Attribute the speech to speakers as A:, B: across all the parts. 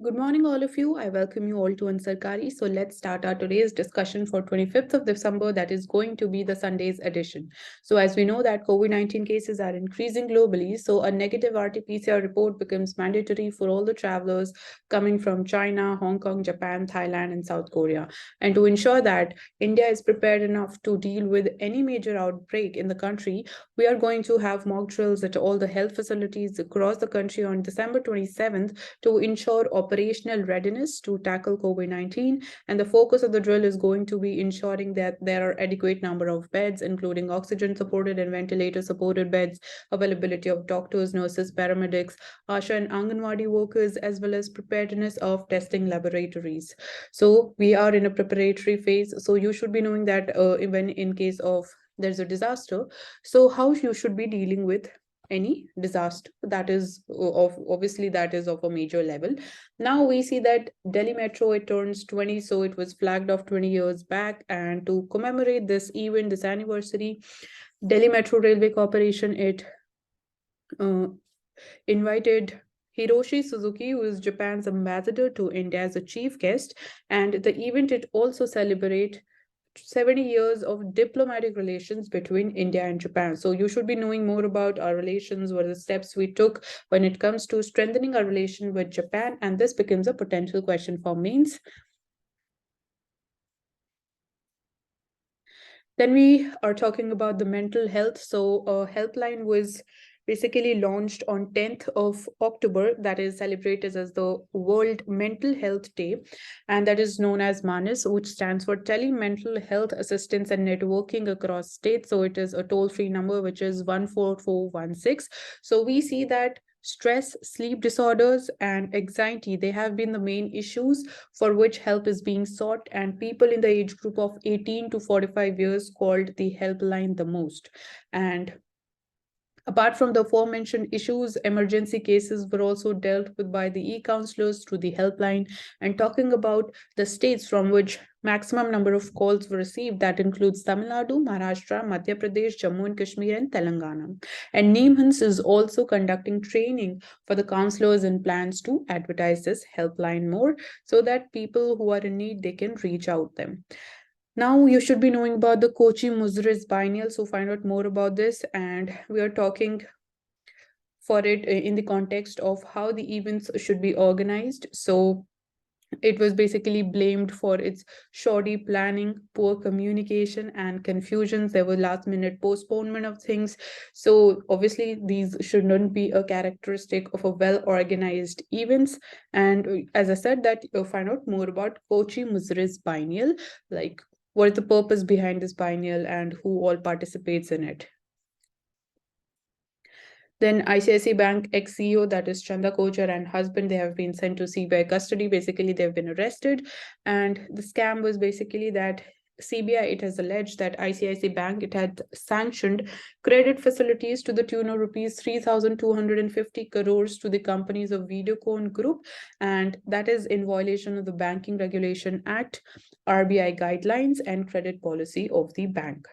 A: Good morning, all of you. I welcome you all to Ansarkari. So let's start our today's discussion for 25th of December. That is going to be the Sunday's edition. So as we know that COVID-19 cases are increasing globally, so a negative RT-PCR report becomes mandatory for all the travelers coming from China, Hong Kong, Japan, Thailand, and South Korea. And to ensure that India is prepared enough to deal with any major outbreak in the country, we are going to have mock drills at all the health facilities across the country on December 27th to ensure operational readiness to tackle COVID-19. And the focus of the drill is going to be ensuring that there are adequate number of beds, including oxygen-supported and ventilator-supported beds, availability of doctors, nurses, paramedics, ASHA and Anganwadi workers, as well as preparedness of testing laboratories. So we are in a preparatory phase. So you should be knowing that even in case of there's a disaster, so how you should be dealing with any disaster that is obviously that is of a major level. Now we see that Delhi Metro, it turns 20, so it was flagged off 20 years back, and to commemorate this event, this anniversary, Delhi Metro Railway Corporation, it invited Hiroshi Suzuki, who is Japan's ambassador to India, as a chief guest. And the event, it also celebrate 70 years of diplomatic relations between India and Japan. So you should be knowing more about our relations, what are the steps we took when it comes to strengthening our relation with Japan, and this becomes a potential question for mains. Then we are talking about the mental health. So a helpline was basically launched on 10th of October, that is celebrated as the World Mental Health Day, and that is known as MANIS, which stands for Tele-Mental Health Assistance and Networking across states. So it is a toll-free number, which is 14416. So we see that stress, sleep disorders, and anxiety, they have been the main issues for which help is being sought, and people in the age group of 18 to 45 years called the helpline the most. And apart from the aforementioned issues, emergency cases were also dealt with by the e-counselors through the helpline. And talking about the states from which maximum number of calls were received, that includes Tamil Nadu, Maharashtra, Madhya Pradesh, Jammu and Kashmir, and Telangana. And NIMHANS is also conducting training for the counselors and plans to advertise this helpline more so that people who are in need, they can reach out them. Now you should be knowing about the Kochi Muzriz Biennial, so find out more about this, and we are talking for it in the context of how the events should be organized. So it was basically blamed for its shoddy planning, poor communication, and confusions. There were last minute postponement of things. So obviously these should not be a characteristic of a well organized events. And as I said, that you'll find out more about Kochi Muzriz Biennial, like what is the purpose behind this biennial and who all participates in it. Then ICICI Bank ex-CEO, that is Chanda Kochar, and husband, they have been sent to CBI custody. Basically, they've been arrested. And the scam was basically that CBI, it has alleged that ICICI Bank, it had sanctioned credit facilities to the tune of rupees 3,250 crores to the companies of Videocon Group. And that is in violation of the Banking Regulation Act, RBI guidelines, and credit policy of the bank.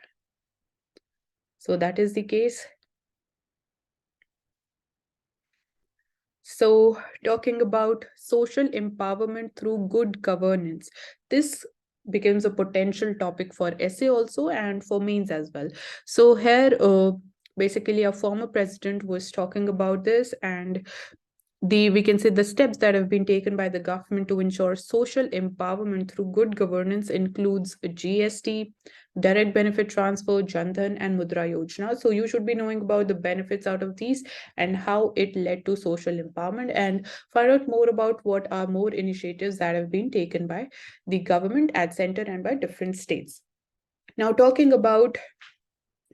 A: So that is the case. So talking about social empowerment through good governance, this becomes a potential topic for essay also and for mains as well. So here, basically a former president was talking about this, and we can say the steps that have been taken by the government to ensure social empowerment through good governance includes GST, direct benefit transfer, Jandhan, and Mudra Yojana. So you should be knowing about the benefits out of these and how it led to social empowerment, and find out more about what are more initiatives that have been taken by the government at center and by different states. Now talking about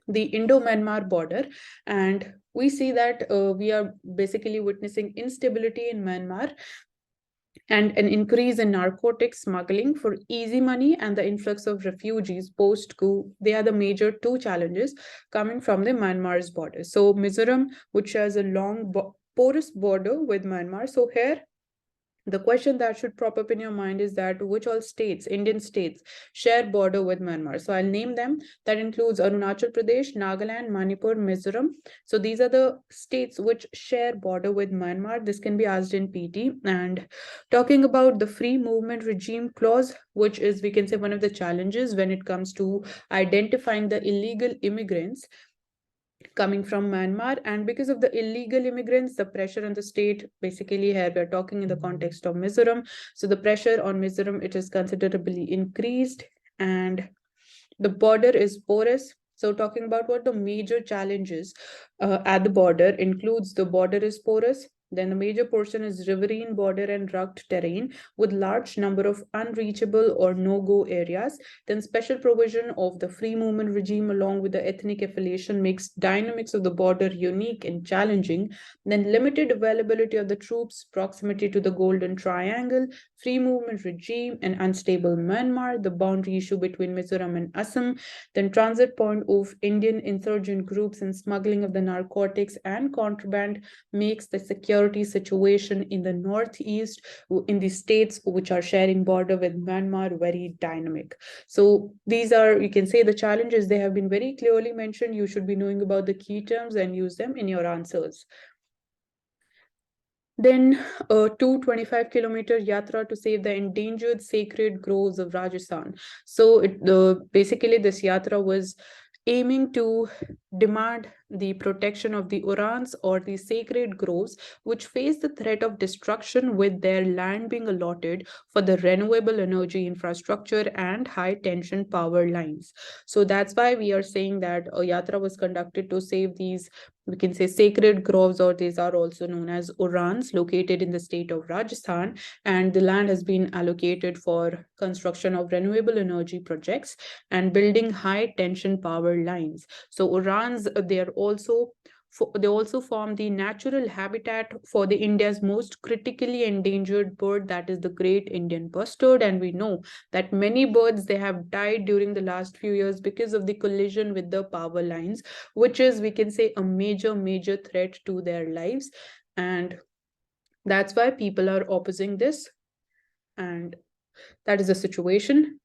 A: the Indo-Myanmar border, and we see that we are basically witnessing instability in Myanmar and an increase in narcotic smuggling for easy money and the influx of refugees post-coup. They are the major two challenges coming from the Myanmar's border. So Mizoram, which has a long porous border with Myanmar, so here The question that should pop up in your mind is that which all states, Indian states, share border with Myanmar? So I'll name them. That includes Arunachal Pradesh, Nagaland, Manipur, Mizoram. So these are the states which share border with Myanmar. This can be asked in PT. And talking about the free movement regime clause, which is, we can say, one of the challenges when it comes to identifying the illegal immigrants coming from Myanmar. And because of the illegal immigrants, the pressure on the state, basically here we're talking in the context of Mizoram. So the pressure on Mizoram, it is considerably increased, and the border is porous. So talking about what the major challenges at the border includes, the border is porous. Then the major portion is riverine border and rugged terrain with large number of unreachable or no-go areas. Then special provision of the free movement regime along with the ethnic affiliation makes dynamics of the border unique and challenging. Then limited availability of the troops, proximity to the Golden Triangle, free movement regime, and unstable Myanmar, the boundary issue between Mizoram and Assam, then transit point of Indian insurgent groups and smuggling of the narcotics and contraband makes the security situation in the northeast, in the states which are sharing border with Myanmar, very dynamic. So these are, you can say, the challenges. They have been very clearly mentioned. You should be knowing about the key terms and use them in your answers. Then a 225-kilometer yatra to save the endangered sacred groves of Rajasthan. So basically this yatra was aiming to demand the protection of the Urans or the sacred groves which face the threat of destruction, with their land being allotted for the renewable energy infrastructure and high tension power lines. So that's why we are saying that a yatra was conducted to save these, we can say, sacred groves, or these are also known as Urans, located in the state of Rajasthan, and the land has been allocated for construction of renewable energy projects and building high tension power lines. So Urans, they also form the natural habitat for the India's most critically endangered bird, that is the great Indian bustard. And we know that many birds, they have died during the last few years because of the collision with the power lines, which is, we can say, a major threat to their lives. And that's why people are opposing this, and that is the situation.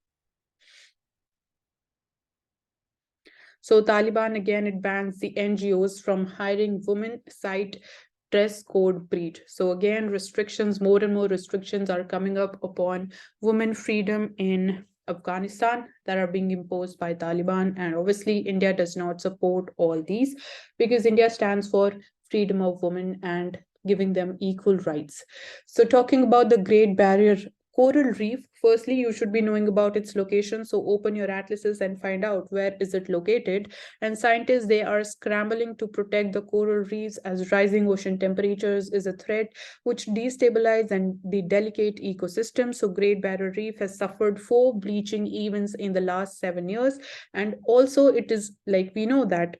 A: So Taliban, again, it bans the NGOs from hiring women, cite dress code breach. So again, restrictions, more and more restrictions are coming up upon women freedom in Afghanistan that are being imposed by Taliban. And obviously, India does not support all these because India stands for freedom of women and giving them equal rights. So talking about the Great Barrier Coral Reef, firstly, you should be knowing about its location. So open your atlases and find out where is it located. And scientists, they are scrambling to protect the coral reefs as rising ocean temperatures is a threat which destabilize and the delicate ecosystem. So Great Barrier Reef has suffered 4 bleaching events in the last 7 years. And also it is like, we know that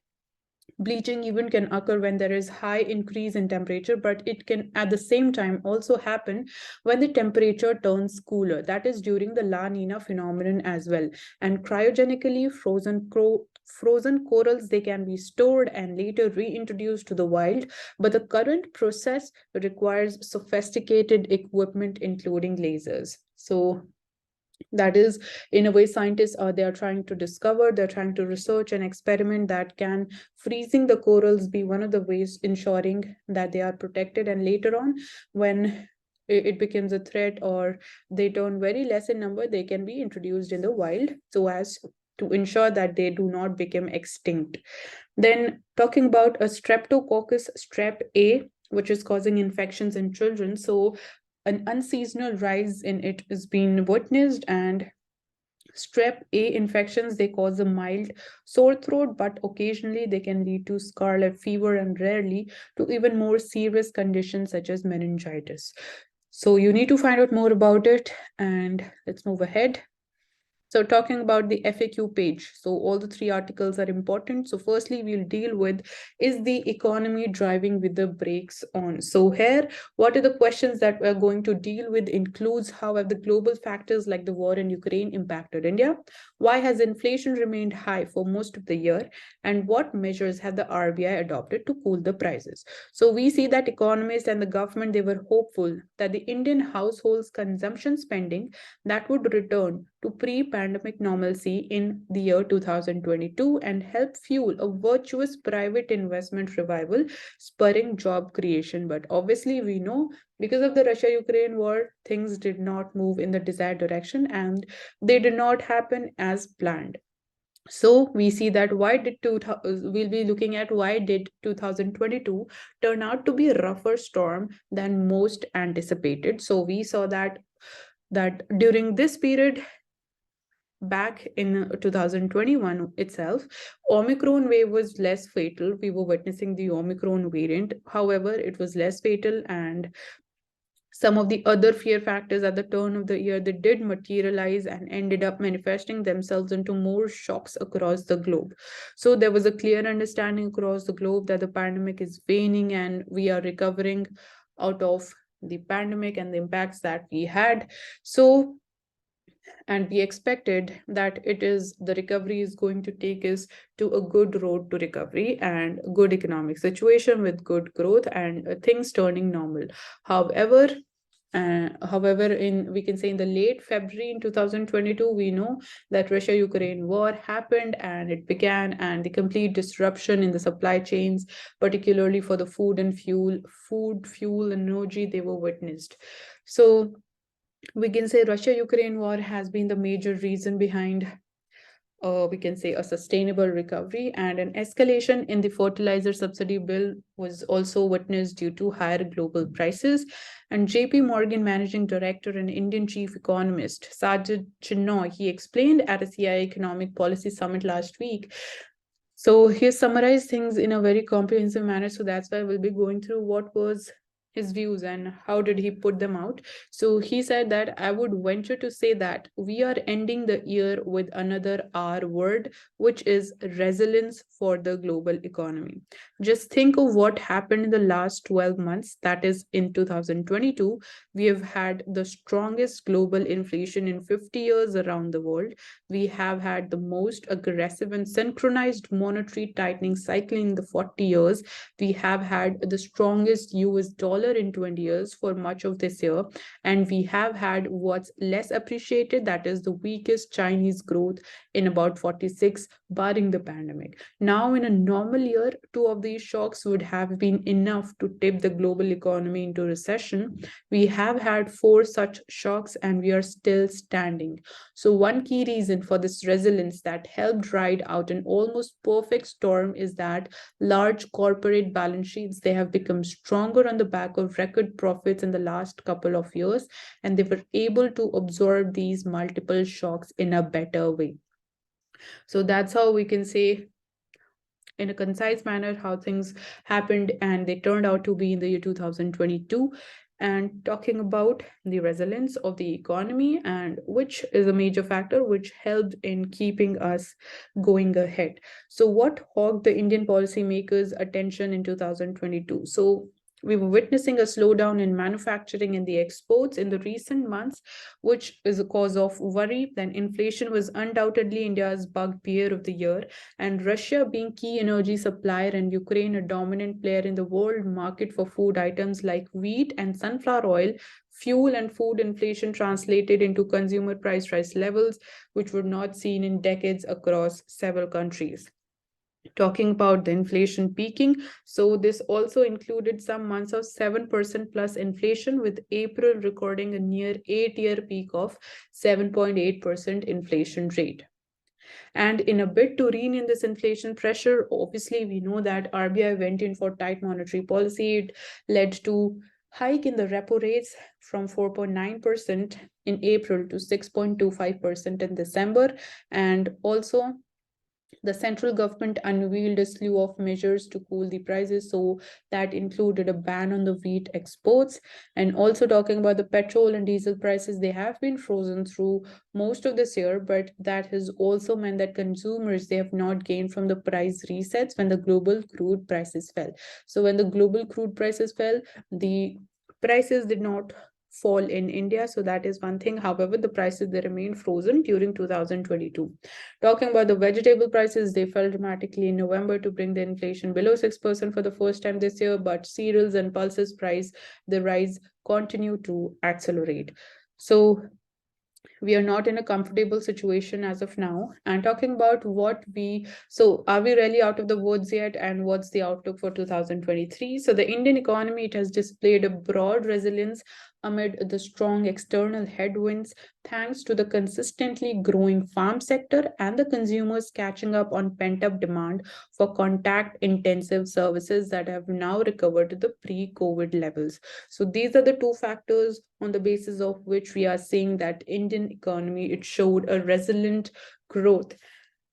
A: bleaching even can occur when there is high increase in temperature, but it can at the same time also happen when the temperature turns cooler. That is during the La Nina phenomenon as well. And cryogenically frozen corals, they can be stored and later reintroduced to the wild, but the current process requires sophisticated equipment including lasers. So that is, in a way, scientists are, they are trying to discover, they're trying to research and experiment that can freezing the corals be one of the ways ensuring that they are protected, and later on when it becomes a threat or they turn very less in number, they can be introduced in the wild so as to ensure that they do not become extinct. Then talking about a streptococcus strep A, which is causing infections in children. So an unseasonal rise in it is being witnessed, and strep A infections, they cause a mild sore throat, but occasionally they can lead to scarlet fever and rarely to even more serious conditions such as meningitis. So you need to find out more about it, and let's move ahead. So talking about the FAQ page, so all the three articles are important. So firstly, we'll deal with, is the economy driving with the brakes on? So here, what are the questions that we're going to deal with includes how have the global factors like the war in Ukraine impacted India? Why has inflation remained high for most of the year? And what measures have the RBI adopted to cool the prices? So we see that economists and the government, they were hopeful that the Indian households consumption spending that would return to pre-pandemic normalcy in the year 2022 and help fuel a virtuous private investment revival, spurring job creation. But obviously, we know because of the Russia-Ukraine war, things did not move in the desired direction and they did not happen as planned. So we see that we'll be looking at why did 2022 turn out to be a rougher storm than most anticipated. So we saw that during this period back in 2021 itself, Omicron wave was less fatal. We were witnessing the Omicron variant. However, it was less fatal, and some of the other fear factors at the turn of the year, they did materialize and ended up manifesting themselves into more shocks across the globe. So there was a clear understanding across the globe that the pandemic is waning and we are recovering out of the pandemic and the impacts that we had. So and we expected that the recovery is going to take us to a good road to recovery and good economic situation with good growth and things turning normal. However, we can say in the late February in 2022, we know that Russia-Ukraine war happened and it began, and the complete disruption in the supply chains, particularly for the food, fuel, energy, they were witnessed. So we can say Russia-Ukraine war has been the major reason behind we can say a sustainable recovery, and an escalation in the fertilizer subsidy bill was also witnessed due to higher global prices. And JP Morgan managing director and Indian chief economist Sajid Chinoy, he explained at a CI economic policy summit last week. So he summarized things in a very comprehensive manner, so that's why we'll be going through what was his views and how did he put them out. So he said that I would venture to say that we are ending the year with another R word, which is resilience for the global economy. Just think of what happened in the last 12 months. That is, in 2022, we have had the strongest global inflation in 50 years around the world. We have had the most aggressive and synchronized monetary tightening cycle in the 40 years. We have had the strongest US dollar in 20 years for much of this year. And we have had what's less appreciated, that is the weakest Chinese growth in about 46, barring the pandemic. Now, in a normal year, two of these shocks would have been enough to tip the global economy into recession. We have had four such shocks and we are still standing. So one key reason for this resilience that helped ride out an almost perfect storm is that large corporate balance sheets, they have become stronger on the back of record profits in the last couple of years, and they were able to absorb these multiple shocks in a better way. So that's how we can say in a concise manner how things happened and they turned out to be in the year 2022, and talking about the resilience of the economy, and which is a major factor which helped in keeping us going ahead. So what hogged the Indian policymakers' attention in 2022? So we were witnessing a slowdown in manufacturing and the exports in the recent months, which is a cause of worry. Then inflation was undoubtedly India's bugbear of the year, and Russia being key energy supplier and Ukraine a dominant player in the world market for food items like wheat and sunflower oil, fuel and food inflation translated into consumer price rise levels, which were not seen in decades across several countries. Talking about the inflation peaking, so this also included some months of 7% plus inflation, with April recording a near 8-year peak of 7.8% inflation rate. And in a bid to rein in this inflation pressure, obviously we know that RBI went in for tight monetary policy. It led to hike in the repo rates from 4.9% in April to 6.25% in December, and also The central government unveiled a slew of measures to cool the prices. So that included a ban on the wheat exports. And also talking about the petrol and diesel prices, they have been frozen through most of this year, but that has also meant that consumers, they have not gained from the price resets when the global crude prices fell. So when the global crude prices fell, the prices did not fall in India. So that is one thing. However, the prices, they remain frozen during 2022. Talking about the vegetable prices, they fell dramatically in November to bring the inflation below 6% for the first time this year, but cereals and pulses price, the rise continue to accelerate. So we are not in a comfortable situation as of now. And talking about are we really out of the woods yet, and what's the outlook for 2023? So the Indian economy, it has displayed a broad resilience amid the strong external headwinds, thanks to the consistently growing farm sector and the consumers catching up on pent up demand for contact intensive services that have now recovered to the pre-COVID levels. So these are the two factors on the basis of which we are seeing that Indian economy, it showed a resilient growth.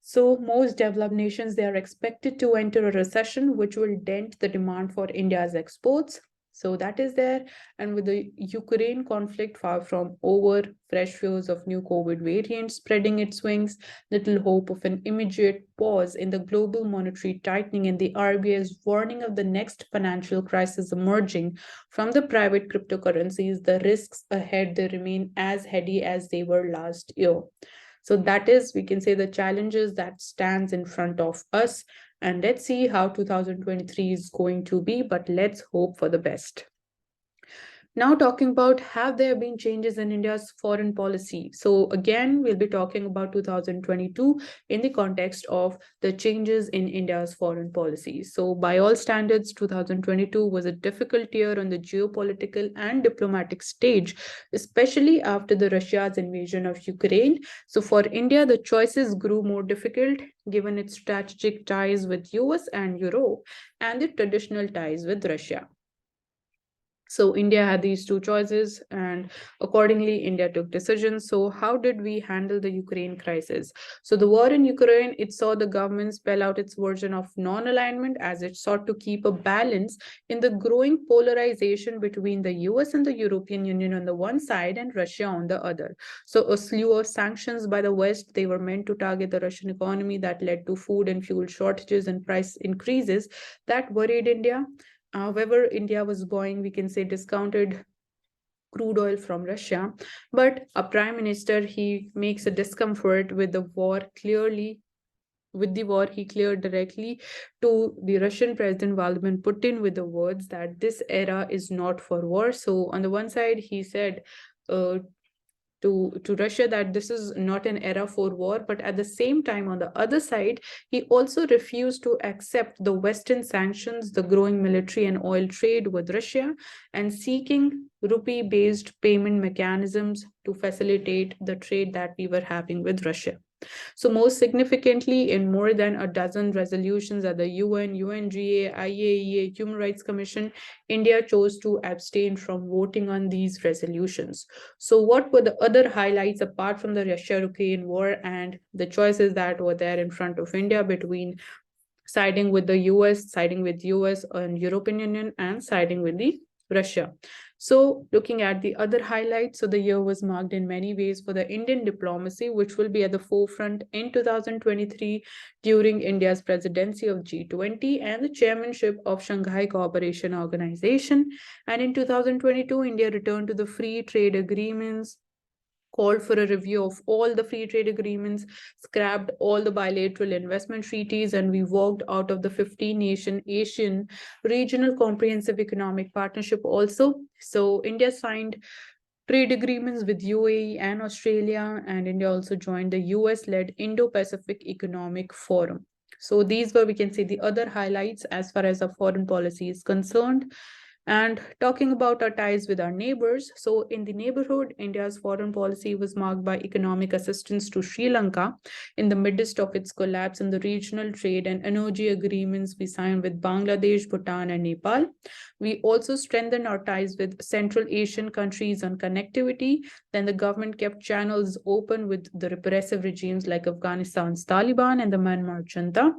A: So most developed nations, they are expected to enter a recession, which will dent the demand for India's exports. So that is there. And with the Ukraine conflict far from over, fresh fears of new COVID variants spreading its wings, little hope of an immediate pause in the global monetary tightening, and the RBI's warning of the next financial crisis emerging from the private cryptocurrencies, the risks ahead, they remain as heady as they were last year. So that is, we can say, the challenges that stands in front of us. And let's see how 2023 is going to be, but let's hope for the best. Now, talking about, have there been changes in India's foreign policy? So again, we'll be talking about 2022 in the context of the changes in India's foreign policy. So by all standards, 2022 was a difficult year on the geopolitical and diplomatic stage, especially after the Russia's invasion of Ukraine. So for India, the choices grew more difficult given its strategic ties with US and Europe and the traditional ties with Russia. So India had these two choices, and accordingly, India took decisions. So how did we handle the Ukraine crisis? So the war in Ukraine, it saw the government spell out its version of non-alignment as it sought to keep a balance in the growing polarization between the US and the European Union on the one side and Russia on the other. So a slew of sanctions by the West, they were meant to target the Russian economy, that led to food and fuel shortages and price increases that worried India. However, India was buying, we can say, discounted crude oil from Russia, but a prime minister, he makes a discomfort with the war clearly. With the war, he cleared directly to the Russian President Vladimir Putin with the words that this era is not for war. So on the one side, he said uh, to Russia that this is not an era for war, but at the same time, on the other side, he also refused to accept the Western sanctions, the growing military and oil trade with Russia, and seeking rupee-based payment mechanisms to facilitate the trade that we were having with Russia. So, most significantly, in more than a dozen resolutions at the UN, UNGA, IAEA, Human Rights Commission, India chose to abstain from voting on these resolutions. So, what were the other highlights apart from the Russia-Ukraine war and the choices that were there in front of India between siding with the US, siding with US and European Union, and siding with the Russia? So, looking at the other highlights, so the year was marked in many ways for the Indian diplomacy, which will be at the forefront in 2023 during India's presidency of G20 and the chairmanship of Shanghai Cooperation Organization. And in 2022, India returned to the free trade agreements, called for a review of all the free trade agreements, scrapped all the bilateral investment treaties, and we walked out of the 15-nation Asian Regional Comprehensive Economic Partnership also. So India signed trade agreements with UAE and Australia, and India also joined the US-led Indo-Pacific Economic Forum. So these were, we can say, the other highlights as far as our foreign policy is concerned. And talking about our ties with our neighbors, so in the neighborhood, India's foreign policy was marked by economic assistance to Sri Lanka in the midst of its collapse, in the regional trade and energy agreements we signed with Bangladesh, Bhutan, and Nepal. We also strengthened our ties with Central Asian countries on connectivity. Then the government kept channels open with the repressive regimes like Afghanistan's Taliban and the Myanmar junta.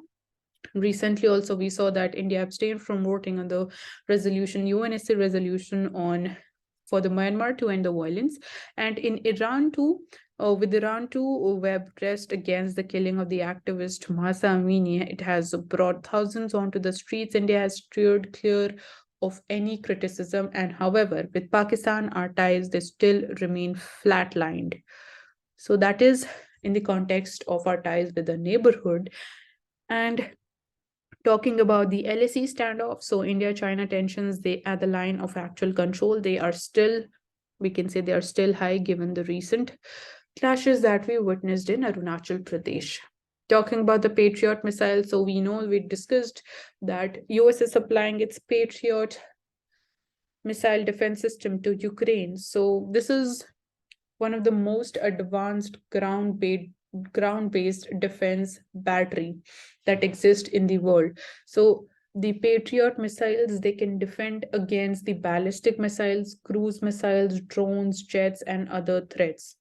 A: Recently, also, we saw that India abstained from voting on the resolution, UNSC resolution on for the Myanmar to end the violence. And in Iran too, with Iran too, web pressed against the killing of the activist Mahsa Amini, it has brought thousands onto the streets. India has steered clear of any criticism. And however, with Pakistan, our ties, they still remain flatlined. So that is in the context of our ties with the neighborhood. And talking about the LSE standoff, so India-China tensions, they at the line of actual control, they are still, we can say they are still high given the recent clashes that we witnessed in Arunachal Pradesh. Talking about the Patriot missile, so we discussed that US is supplying its Patriot missile defense system to Ukraine. So this is one of the most advanced ground-based defense battery that exists in the world. So the Patriot missiles, they can defend against the ballistic missiles, cruise missiles, drones, jets, and other threats.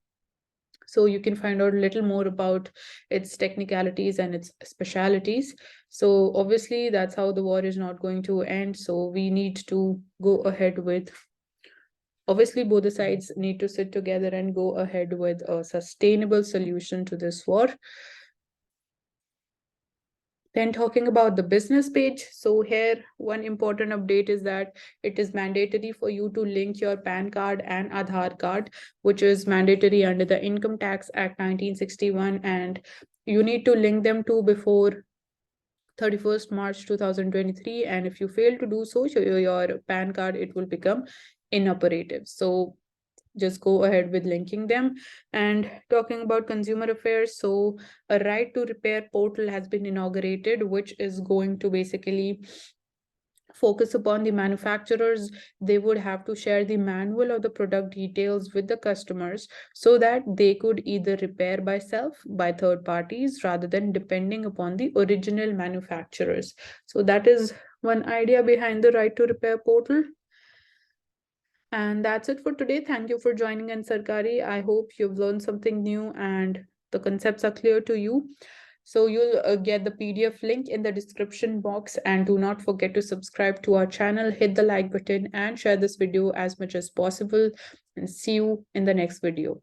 A: So you can find out a little more about its technicalities and its specialities. So obviously that's how the war is not going to end. So we need to go ahead with, obviously both the sides need to sit together and go ahead with a sustainable solution to this war. Then talking about the business page, so here one important update is that it is mandatory for you to link your PAN card and Aadhaar card, which is mandatory under the Income Tax Act 1961, and you need to link them to before 31st March 2023. And if you fail to do so, your PAN card, it will become inoperative. So just go ahead with linking them. And talking about consumer affairs, so a right to repair portal has been inaugurated, which is going to basically focus upon the manufacturers. They would have to share the manual of the product details with the customers so that they could either repair by self, by third parties, rather than depending upon the original manufacturers. So that is one idea behind the right to repair portal. And that's it for today. Thank you for joining in, Sarkari. I hope you've learned something new and the concepts are clear to you. So you'll get the PDF link in the description box, and do not forget to subscribe to our channel, hit the like button and share this video as much as possible, and see you in the next video.